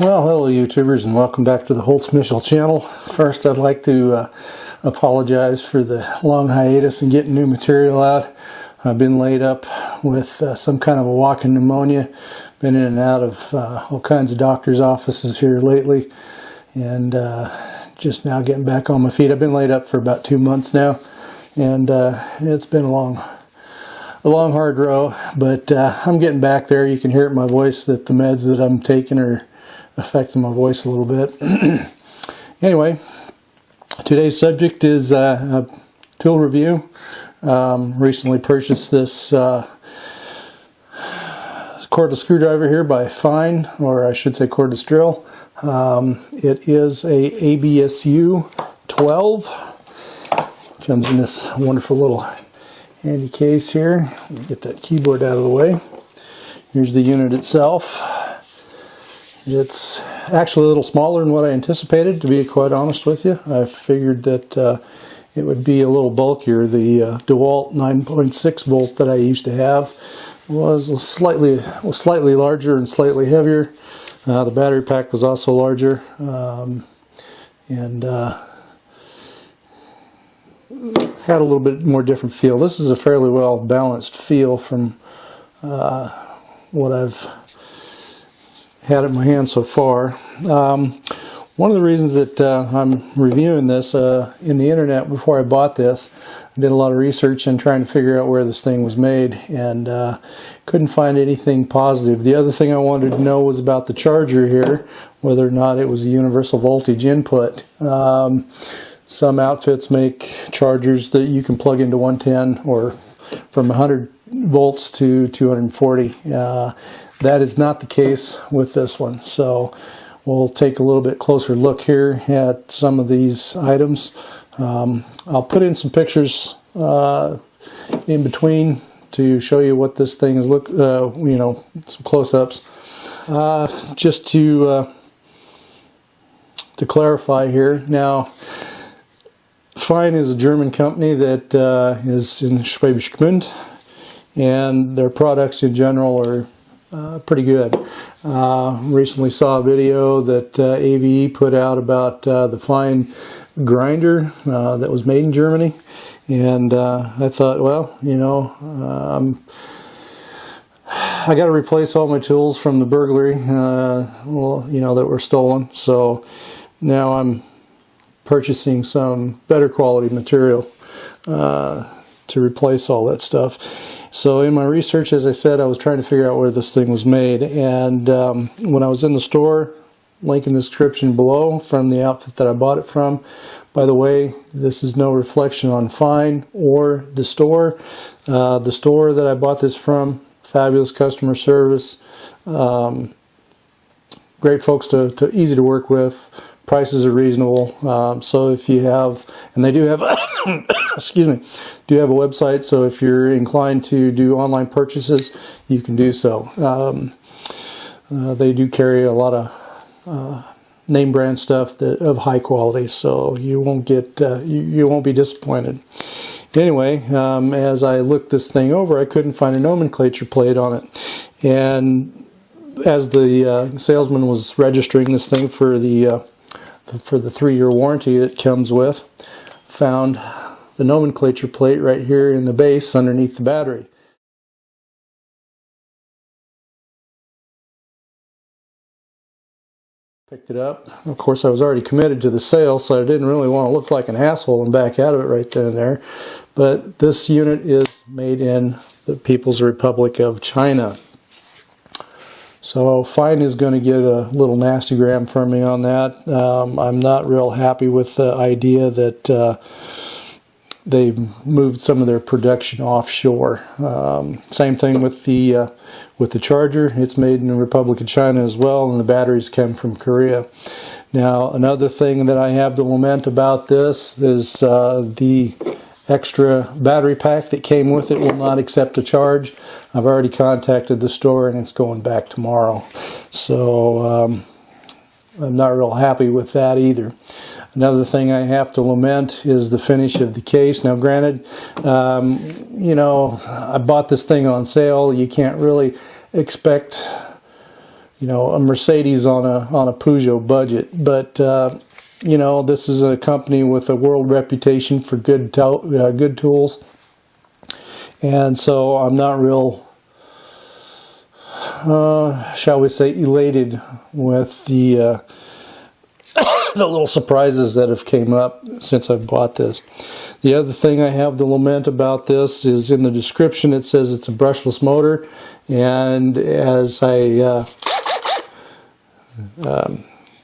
Well, hello YouTubers, and welcome back to the Holtz Mitchell channel. First, I'd like to apologize for the long hiatus and getting new material out. I've been laid up with some kind of a walking pneumonia. Been in and out of all kinds of doctors' offices here lately, and just now getting back on my feet. I've been laid up for about 2 months now, and it's been a long hard row, but I'm getting back there. You can hear it in my voice that the meds that I'm taking are affecting my voice a little bit. Anyway, today's subject is a tool review. Recently purchased this cordless screwdriver here by Fein, or I should say cordless drill. It is a ABSU12. Comes in this wonderful little handy case here. Get that keyboard out of the way. Here's the unit itself. It's actually a little smaller than what I anticipated, to be quite honest with you. I figured that it would be a little bulkier. The DeWalt 9.6 volt that I used to have was slightly larger and slightly heavier. The battery pack was also larger, and had a little bit more different feel. This is a fairly well balanced feel from what I've had in my hand so far. One of the reasons that I'm reviewing this in the internet before I bought this, I did a lot of research and trying to figure out where this thing was made, and couldn't find anything positive. The other thing I wanted to know was about the charger here, whether or not it was a universal voltage input. Some outfits make chargers that you can plug into 110 or from 100 volts to 240. That is not the case with this one. So we'll take a little bit closer look here at some of these items. I'll put in some pictures in between to show you what this thing is some close-ups. Just to clarify here, now Fein is a German company that is in Schwäbisch Gmünd, and their products in general are pretty good. Recently saw a video that AVE put out about the Fein grinder that was made in Germany, and I thought, well, I got to replace all my tools from the burglary, that were stolen. So now I'm purchasing some better quality material to replace all that stuff. So in my research, as I said, I was trying to figure out where this thing was made, and when I was in the store, link in the description below from the outfit that I bought it from. By the way, this is no reflection on Fein or the store. The store that I bought this from, fabulous customer service, great folks to easy to work with. Prices are reasonable, so if you have, and they do have, excuse me, do have a website, so if you're inclined to do online purchases, you can do so. They do carry a lot of name brand stuff of high quality, so you won't get, you won't be disappointed. Anyway, as I looked this thing over, I couldn't find a nomenclature plate on it, and as the salesman was registering this thing for the 3-year warranty it comes with, found the nomenclature plate right here in the base underneath the battery. Picked it up. Of course, I was already committed to the sale, so I didn't really want to look like an asshole and back out of it right then and there. But this unit is made in the People's Republic of China. So Fein is going to get a little nasty gram from me on that. I'm not real happy with the idea that they've moved some of their production offshore. Same thing with the charger. It's made in the Republic of China as well, and the batteries come from Korea. Now, another thing that I have to lament about this is the extra battery pack that came with it will not accept a charge. I've already contacted the store, and it's going back tomorrow. So I'm not real happy with that either. Another thing I have to lament is the finish of the case. Now granted, I bought this thing on sale. You can't really expect you know, a Mercedes on a Peugeot budget, but you know, this is a company with a world reputation for good tools, and so I'm not real, shall we say, elated with the the little surprises that have came up since I've bought this. The other thing I have to lament about this is in the description it says it's a brushless motor, and as I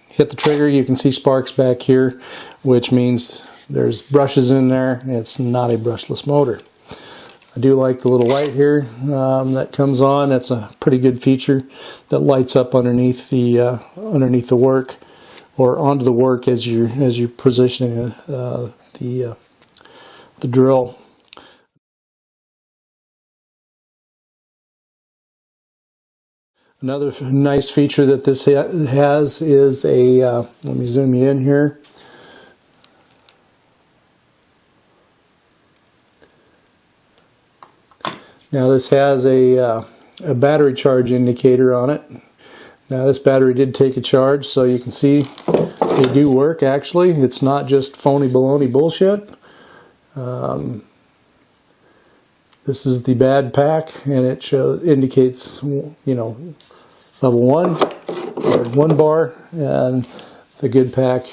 hit the trigger you can see sparks back here, which means there's brushes in there. It's not a brushless motor. I do like the little light here that comes on. That's a pretty good feature that lights up underneath the work, or onto the work as you're positioning the drill. Another nice feature that this has is a let me zoom you in here. Now this has a battery charge indicator on it. Now this battery did take a charge, so you can see they do work actually. It's not just phony baloney bullshit. This is the bad pack, and it indicates, you know, level 1, or 1 bar, and the good pack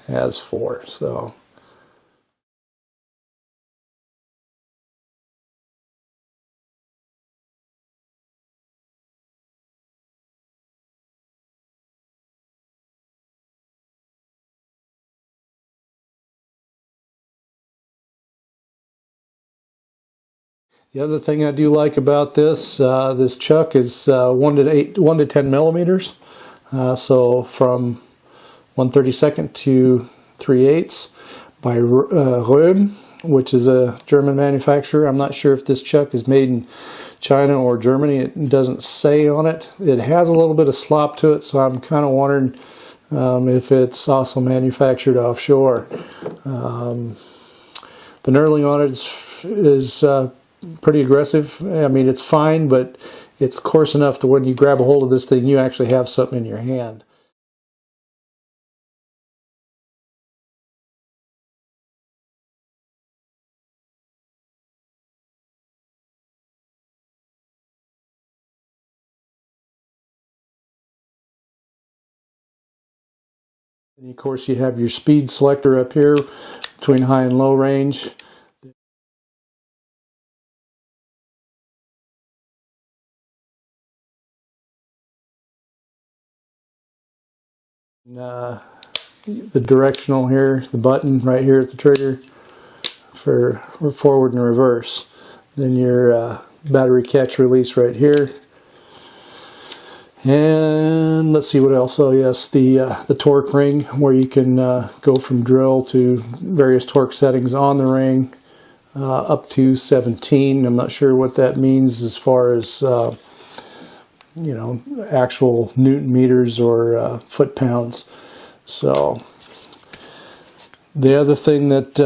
has 4. So the other thing I do like about this, this chuck is 1 to 10 millimeters. So from 1/32 to 3/8 by Röhm, which is a German manufacturer. I'm not sure if this chuck is made in China or Germany. It doesn't say on it. It has a little bit of slop to it, so I'm kind of wondering if it's also manufactured offshore. The knurling on it is pretty aggressive. I mean, it's fine, but it's coarse enough to when you grab a hold of this thing, you actually have something in your hand. And of course, you have your speed selector up here between high and low range. The directional here, the button right here at the trigger for forward and reverse. Then your battery catch release right here. And let's see what else. Oh yes, the torque ring, where you can go from drill to various torque settings on the ring, up to 17. I'm not sure what that means as far as you know, actual Newton meters or foot pounds. So the other thing that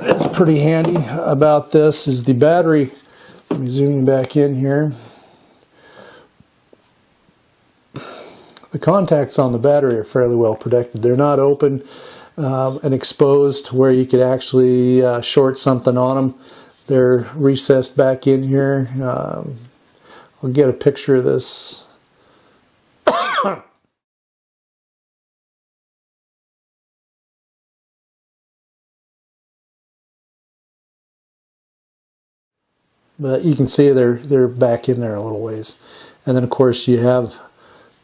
is pretty handy about this is the battery. Let me zoom back in here. The contacts on the battery are fairly well protected. They're not open and exposed to where you could actually short something on them. They're recessed back in here. I'll get a picture of this. But you can see they're back in there a little ways. And then of course you have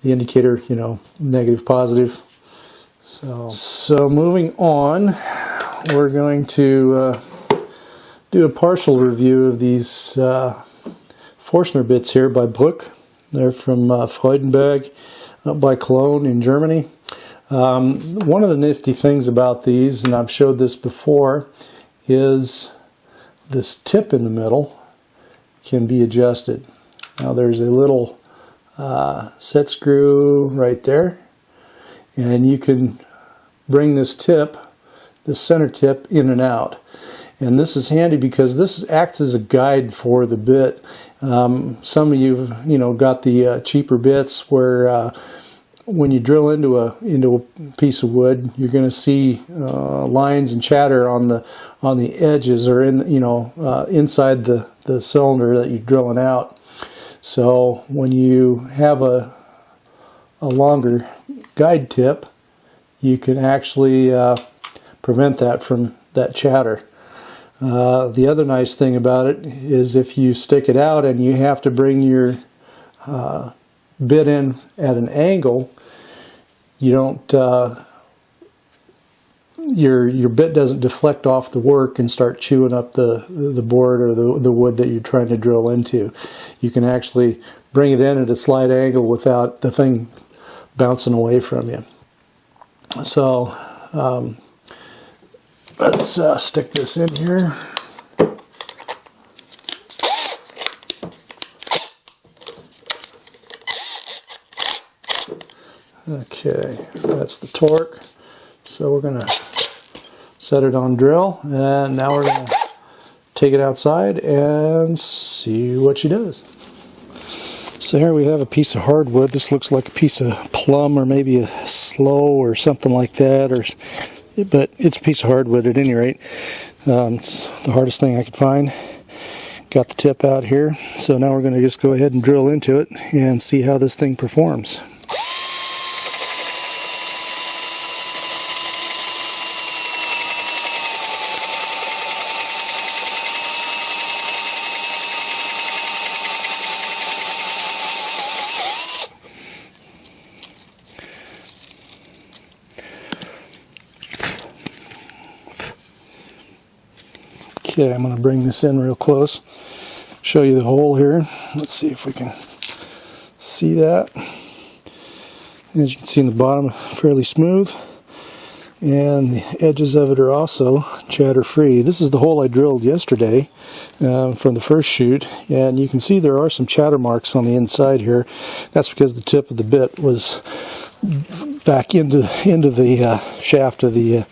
the indicator, you know, negative, positive. So moving on, we're going to do a partial review of these Forstner bits here by Bruck. They're from Freudenberg, up by Cologne in Germany. One of the nifty things about these, and I've showed this before, is this tip in the middle can be adjusted. Now there's a little set screw right there, and you can bring this tip, this center tip, in and out. And this is handy because this acts as a guide for the bit. Some of you got the cheaper bits where when you drill into a piece of wood, you're going to see lines and chatter on the edges, or inside the cylinder that you're drilling out. So when you have a longer guide tip, you can actually prevent that chatter. The other nice thing about it is if you stick it out and you have to bring your bit in at an angle, you don't your bit doesn't deflect off the work and start chewing up the board or the wood that you're trying to drill into. You can actually bring it in at a slight angle without the thing bouncing away from you. So let's stick this in here. Okay, that's the torque. So we're going to set it on drill, and now we're going to take it outside and see what she does. So here we have a piece of hardwood. This looks like a piece of plum or maybe a sloe or something like that, but it's a piece of hardwood at any rate. It's the hardest thing I could find. Got the tip out here, so now we're going to just go ahead and drill into it and see how this thing performs. Okay, I'm going to bring this in real close, show you the hole here. Let's see if we can see that. As you can see in the bottom, fairly smooth, and the edges of it are also chatter free. This is the hole I drilled yesterday from the first shoot, and you can see there are some chatter marks on the inside here. That's because the tip of the bit was back into the shaft of the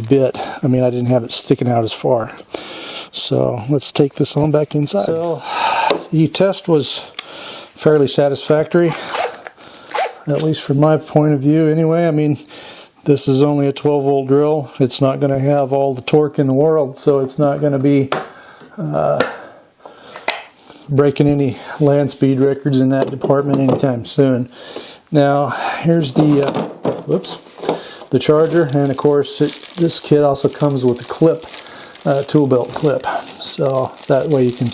bit. I mean, I didn't have it sticking out as far. So let's take this on back inside. So the test was fairly satisfactory, at least from my point of view anyway. I mean, this is only a 12-volt drill. It's not going to have all the torque in the world, so it's not going to be breaking any land speed records in that department anytime soon. Now, here's the charger, and of course this kit also comes with a clip, tool belt clip, so that way you can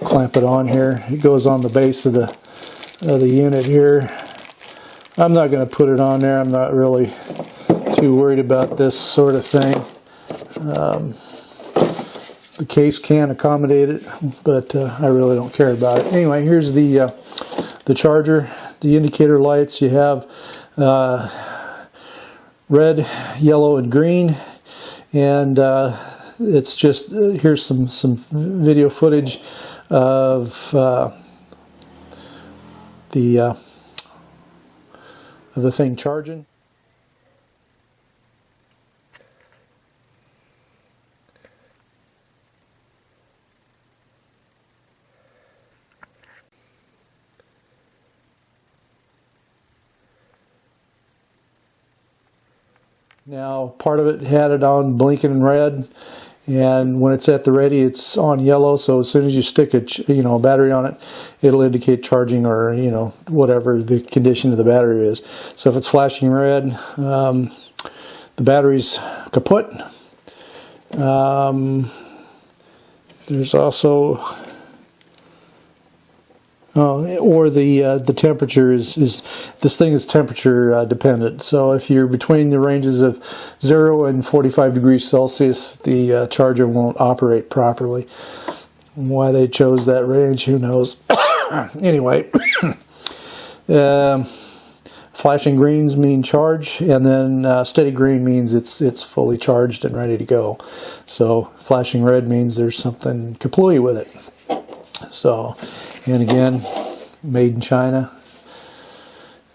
clamp it on here. It goes on the base of the unit here. I'm not going to put it on there. I'm not really too worried about this sort of thing. The case can accommodate it, but I really don't care about it. Anyway, here's the charger, the indicator lights. You have red, yellow, and green, and it's just here's some video footage of the thing charging. Now, part of it had it on blinking in red, and when it's at the ready, it's on yellow. So as soon as you stick a battery on it, it'll indicate charging, or whatever the condition of the battery is. So if it's flashing red, the battery's kaput. There's also or the temperature is this thing is temperature dependent. So if you're between the ranges of 0 and 45 degrees Celsius, the charger won't operate properly. Why they chose that range, who knows? Anyway, flashing greens mean charge, and then steady green means it's fully charged and ready to go. So flashing red means there's something kapooey with it. So, and again, made in China.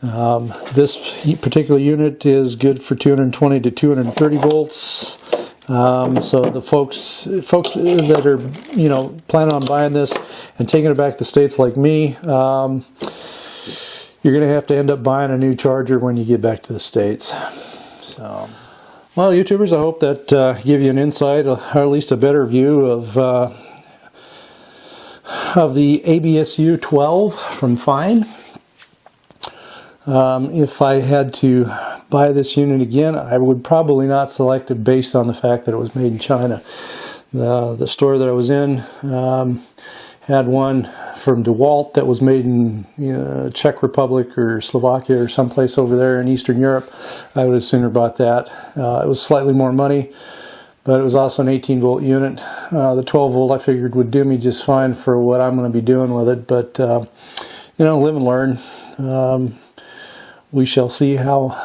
This particular unit is good for 220 to 230 volts. So the folks that are, you know, planning on buying this and taking it back to the States like me, you're going to have to end up buying a new charger when you get back to the States. So, well, YouTubers, I hope that give you an insight, or at least a better view of the ABSU12 from Fein. If I had to buy this unit again, I would probably not select it based on the fact that it was made in China. The store that I was in had one from DeWalt that was made in Czech Republic or Slovakia or someplace over there in Eastern Europe. I would have sooner bought that. It was slightly more money, but it was also an 18-volt unit. The 12-volt I figured would do me just fine for what I'm going to be doing with it, but you know, live and learn. We shall see how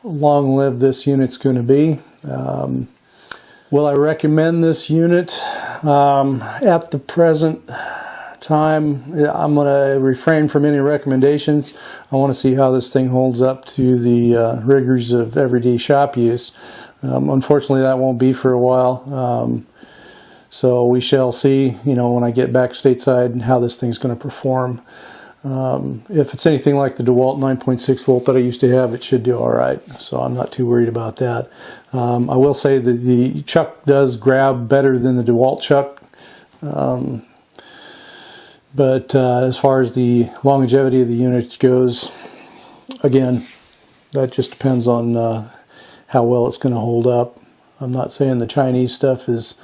long-lived this unit's going to be. Will I recommend this unit? At the present time, I'm going to refrain from any recommendations. I want to see how this thing holds up to the rigors of everyday shop use. Unfortunately, that won't be for a while. So we shall see, you know, when I get back stateside and how this thing's going to perform. If it's anything like the DeWalt 9.6 volt that I used to have, it should do all right. So I'm not too worried about that. I will say that the chuck does grab better than the DeWalt chuck. But as far as the longevity of the unit goes, again, that just depends on how well it's going to hold up. I'm not saying the Chinese stuff is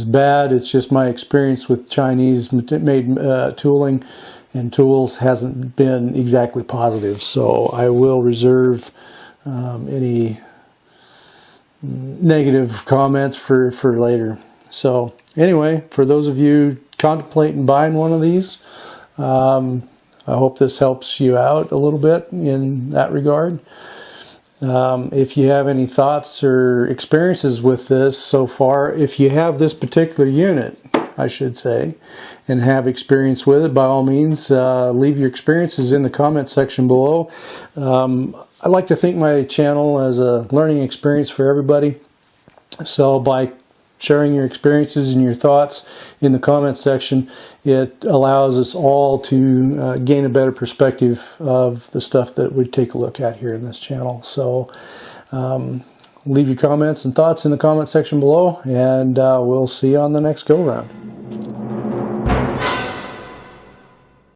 bad. It's just my experience with Chinese made tooling and tools hasn't been exactly positive. So I will reserve any negative comments for later. So anyway, for those of you contemplating buying one of these, I hope this helps you out a little bit in that regard. If you have any thoughts or experiences with this so far, if you have this particular unit, I should say, and have experience with it, by all means, leave your experiences in the comment section below. I like to think my channel as a learning experience for everybody. So by sharing your experiences and your thoughts in the comment section, it allows us all to gain a better perspective of the stuff that we take a look at here in this channel. So leave your comments and thoughts in the comment section below, and we'll see you on the next go round.